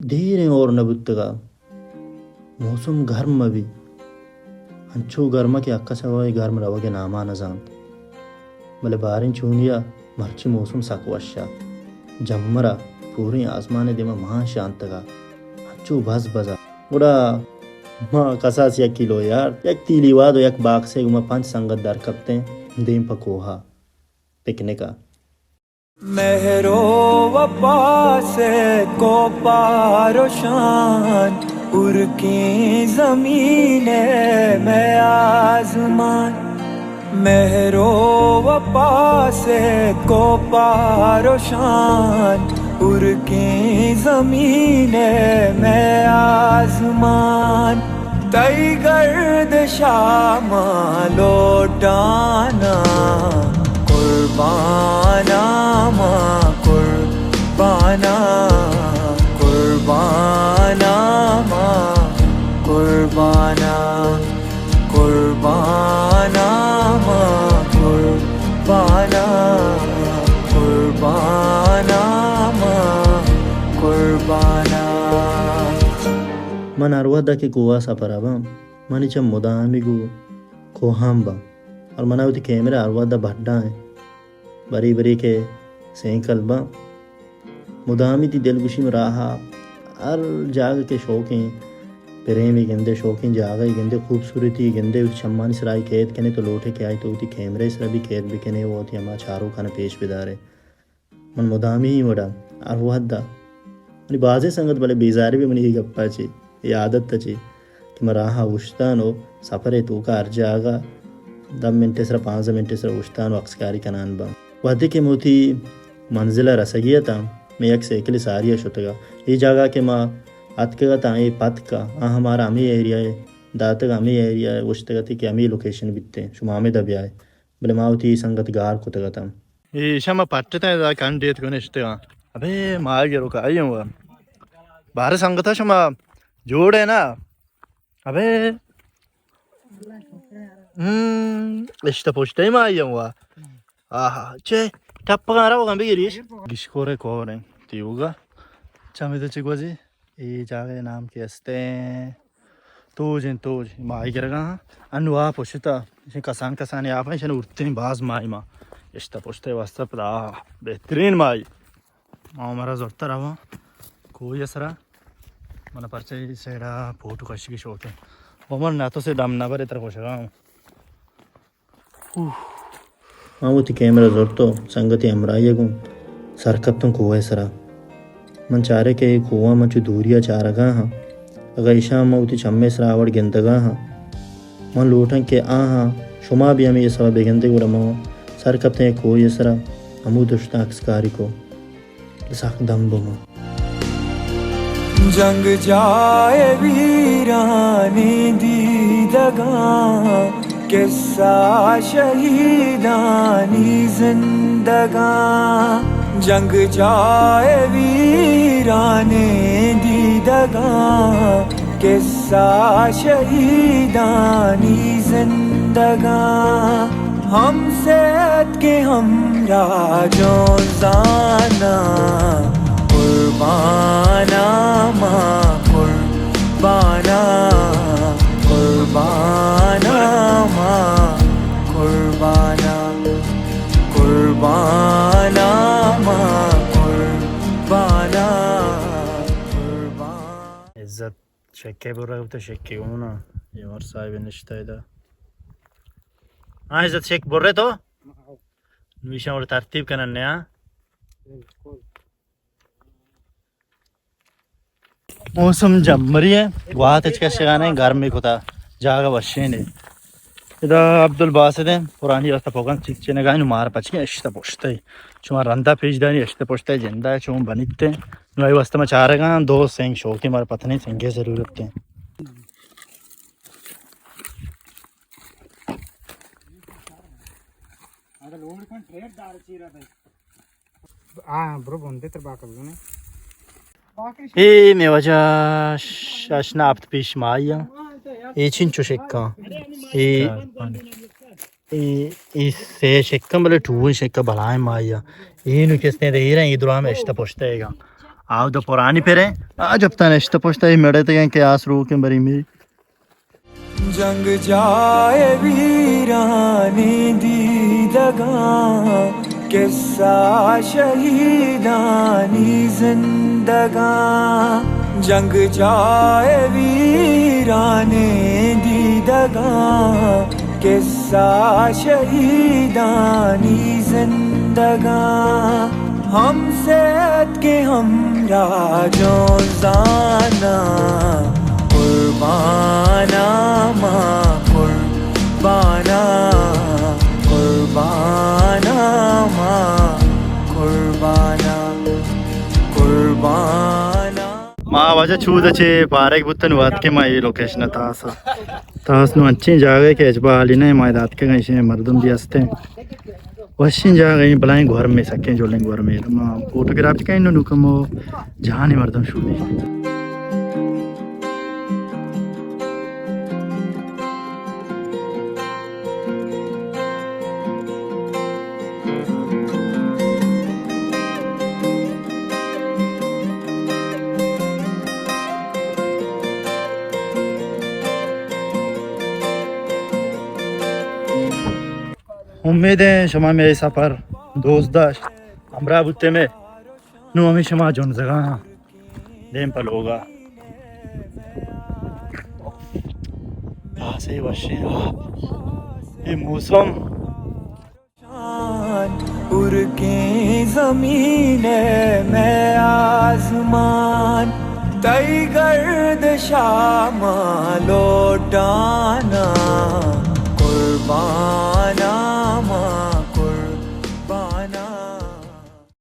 धीरे और नबुत्तगा मौसम गर्म अभी अंचो गर्म के अक्का सवाई गर्म रवगे नामा नजाम भले बारिन चूनिया मर्ची मौसम साकवशा जम्मरा पूरी आसमान दिमा महा शांतगा अंचो बस बजा उड़ा माँ कसास 1 किलो यार 1 तीली वादो 1 बाग से उमा 5 संगत दार कपते दीम पकोहा पिकनिक का मेहरो वफा से को पारो शान उर्की ज़मीने में आसमान मेहरो वफा से को पारो शान उर्की ज़मीने में आसमान तई गर्दिशामा लौटाना कुर्बाना माँ कुर्बाना कुर्बाना माँ कुर्बाना कुर्बाना माँ कुर्बाना कुर्बाना माँ कुर्बाना मन अरवदा के गोवा सफराबा मनिचम मुदामिगु कोहाम्बा और मनावती कैमरा अरवदा भड्डा है बरी बरी के सेंकल बा मुदामी ती दिलगुशी में रहा हर जाग के शौकीन प्रेमी गंदे शौकीन जागा ही गंदे खूबसूरती गंदे शम्मानी सराय कैद कने तो लोटे के आए तो उती कैमरे सरा भी कैद भी कने वो थी हमारा चारों खाना पेश बिदारे मन मुदामी ही मडा अरवदा मनी बाजे संगत वाले बेजारे भी मनी गप्पा ची ये आदत ची कि मराहा उश्तानो सफरे तो का अर्जागा 10 मिनट सरा 5 मिनट सरा उश्तानो अक्सकारी कनान बा वादे के मोती मंजिला रसगिया था मैं एक सेकल सारिया शुतगा ये जगह के माँ अतकगा था ये पत का हमारा अमी एरिया है दातक अमी एरिया है उश्तगा थी कि अमी लोकेशन बित्ते शुमामे दबी आए बोले माँ थी संगत गार कुतगा था ये शमा पट्टे ता कैंडिडेट को निश्तगा अबे मार गिरो का आयो हुआ बाहर संगत शमा जोड़ है ना अबे इष्ट पोस्टे में आया हुआ आहा चे टप्पा रहा होगा बिगड़ीश गिशकोरे कोरे तीउगा चमे तो चिकवाजी ये जागे नाम के अस्ते तोज माई करेगा अनुआ पोषिता इसे कसान यहाँ पर इसे उठते बाज माई माँ इष्टा पोषते वास्ता पता बेहतरीन माई माँ हमारा जोड़ता रहा कोई असरा मन परचे सेड़ा फोटो कशी की शौक है उमर ना तो से दम ना पर इतना पोषगा मामूती कैमरा जोड़तो संगति अमराइगु सरकत्तों कुआ सरा मन चारे के कुआ मचु दूरिया चारगा हाँ अगर ईशा मामूती चम्मे सरा आवड़ गेंदगा हाँ मन लूटन के हाँ शुमा भी हमें ये सब बेगंदे गुड़ा माँ सरकत्ते कुआ सरा अमू दुष्टा अक्सकारी को साख दम बुमा जंग जाए वीरानी दी दगा किस्सा शहीदानी जिंदगा जंग जाए वीराने दी दगा किस्सा शहीदानी जिंदगा हमसे के हमरा जो जाना कुर्बाना माँ कुर्बाना कुर्बाना माँ कुर्बाना कुर्बाना माँ कुर्बाना कुर्बान इज्जत शेक्के बुरा तो शेक्के हूँ ना ये और साहिब निश्ता इधर हाँ इज्जत शेक बोल रहे तो विषय और तरतीब करना नया मौसम जम्मरी है वहाँ तक शिकाने घर में खुदा जागा बच्चे ने इधर अब्दुल बासित है पुरानी रास्ता पोगन चिक्चे ने गाने मार पच के इश्ता पोछते हैं चुमा रंदा पेज दानी इश्ते पोछते हैं जिंदा है चुम बनिते हैं नई वास्ते में चारेगा 2 सेंग शौक हमारे पत्नी सेंगे जरूरत है İyi mi hoca şaşna apt piş maya için çuşekka İyi se şekka böyle tuğun şekka balay maya İyi nükesne de iren idurama işte poştayga आओ तो पुरानी फिर आज अब तक नश्ता पुश्ता ही मेरे तक के आस रू के बरी मेरी जंग जाए वीराने दी दगा किस्सा शहीदानी जिंदगा जंग जाए वीराने दी दगा किस्सा शहीदानी जिंदगा हमसे के हमरा जो जाना कुर्बाना माँ कुर्बाना कुर्बाना माँ कुर्बाना कुर्बाना माँ वजह छूद अच्छे पारक बुतन वाद के माँ ये लोकेशन तास तास नु अच्छी जगह के अजबा हाली ने माँ दात के गए से मर्दम भी हंसते वशिन जगह बुलाएं घर में सकें जो लें घर में तो माँ फोटोग्राफ कहीं नु नुकमो जहाँ नहीं मर्दम शूदी उम्मीद है शमा मेरे सफ़र दोस्त दाश्त हमरा बुत्ते में नु हमें शमा जोन जगह देम पल होगा से वशे ये मौसम उड़ के ज़मीन में आसमान तई गर्दिशा लौटाना कुर्बान